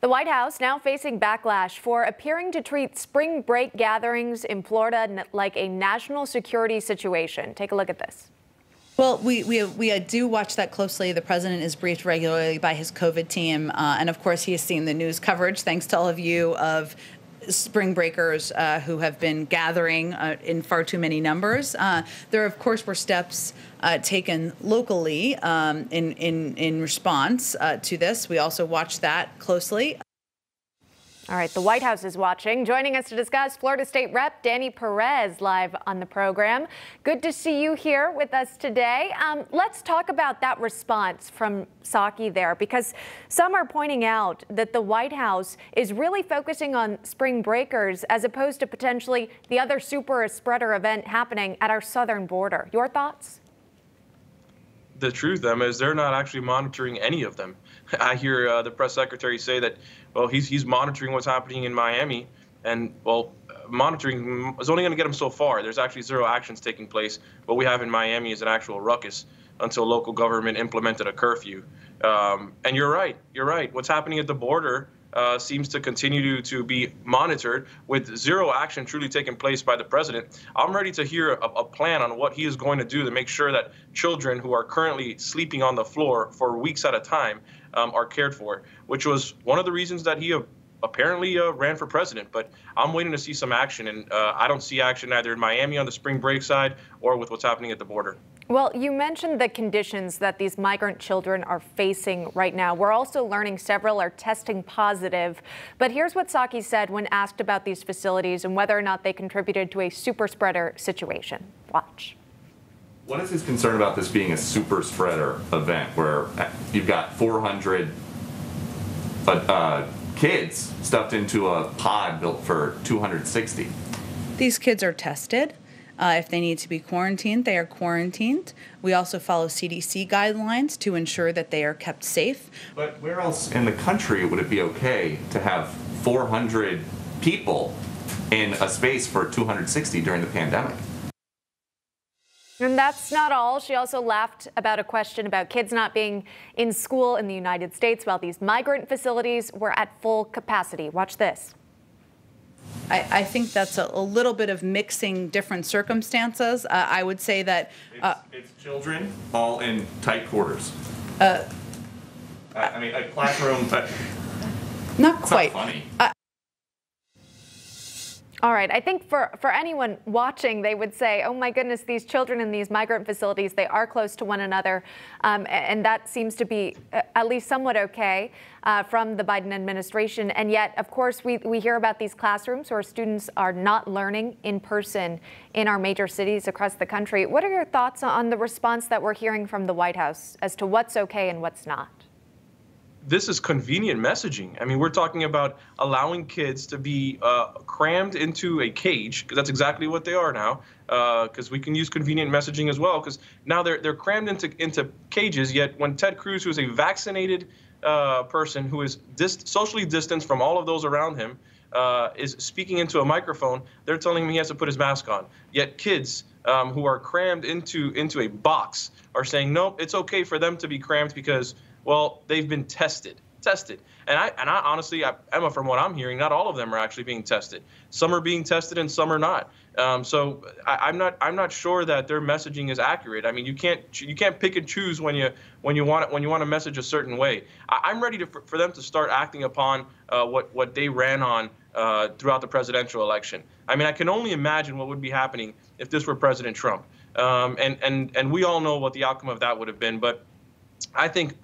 The White House now facing backlash for appearing to treat spring break gatherings in Florida like a national security situation. Take a look at this. Well, we do watch that closely. The president is briefed regularly by his COVID team. And of course, he has seen the news coverage, thanks to all of you, of spring breakers who have been gathering in far too many numbers. There, of course, were steps taken locally in response to this. We also watched that closely. All right, the White House is watching. Joining us to discuss, Florida State Rep Danny Perez live on the program. Good to see you here with us today. Let's talk about that response from Psaki there, because some are pointing out that the White House is really focusing on spring breakers as opposed to potentially the other super spreader event happening at our southern border. Your thoughts? The truth, Emma, is they're not actually monitoring any of them. I hear the press secretary say that, well, he's monitoring what's happening in Miami, and, well, monitoring is only going to get him so far. There's actually zero actions taking place. What we have in Miami is an actual ruckus until local government implemented a curfew. And you're right. What's happening at the border seems to continue to be monitored with zero action truly taking place by the president. I'm ready to hear a plan on what he is going to do to make sure that children who are currently sleeping on the floor for weeks at a time are cared for, which was one of the reasons that he apparently ran for president. But I'm waiting to see some action, and I don't see action either in Miami on the spring break side or with what's happening at the border. Well, you mentioned the conditions that these migrant children are facing right now. We're also learning several are testing positive. But here's what Psaki said when asked about these facilities and whether or not they contributed to a super spreader situation. Watch. What is his concern about this being a super spreader event where you've got 400 kids stuffed into a pod built for 260? These kids are tested. If they need to be quarantined, they are quarantined. We also follow CDC guidelines to ensure that they are kept safe. But where else in the country would it be okay to have 400 people in a space for 260 during the pandemic? And that's not all. She also laughed about a question about kids not being in school in the United States while these migrant facilities were at full capacity. Watch this. I think that's a little bit of mixing different circumstances. I would say that it's children all in tight quarters. I mean, a classroom. Not quite. Not funny. All right. I think for anyone watching, they would say, oh, my goodness, these children in these migrant facilities, they are close to one another. And that seems to be at least somewhat OK from the Biden administration. And yet, of course, we hear about these classrooms where students are not learning in person in our major cities across the country. What are your thoughts on the response that we're hearing from the White House as to what's OK and what's not? This is convenient messaging. I mean, we're talking about allowing kids to be crammed into a cage, because that's exactly what they are now, because we can use convenient messaging as well, because now they're crammed into cages, yet when Ted Cruz, who is a vaccinated person who is socially distanced from all of those around him, is speaking into a microphone, they're telling him he has to put his mask on. Yet kids who are crammed into a box are saying, nope, it's okay for them to be crammed because, well, they've been tested. And I honestly, Emma, from what I'm hearing, not all of them are actually being tested. Some are being tested and some are not. So I'm not sure that their messaging is accurate. I mean, you can't pick and choose when you want to message a certain way. I'm ready for them to start acting upon what they ran on throughout the presidential election. I mean, I can only imagine what would be happening if this were President Trump. And we all know what the outcome of that would have been. But I think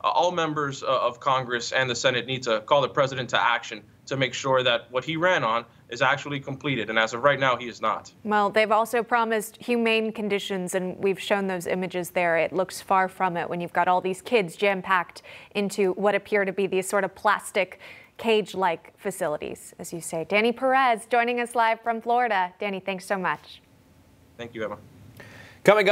all members of Congress and the Senate need to call the president to action to make sure that what he ran on is actually completed. And as of right now, he is not. Well, they've also promised humane conditions, and we've shown those images there. It looks far from it when you've got all these kids jam-packed into what appear to be these sort of plastic cage-like facilities, as you say. Danny Perez joining us live from Florida. Danny, thanks so much. Thank you, Emma. Coming up.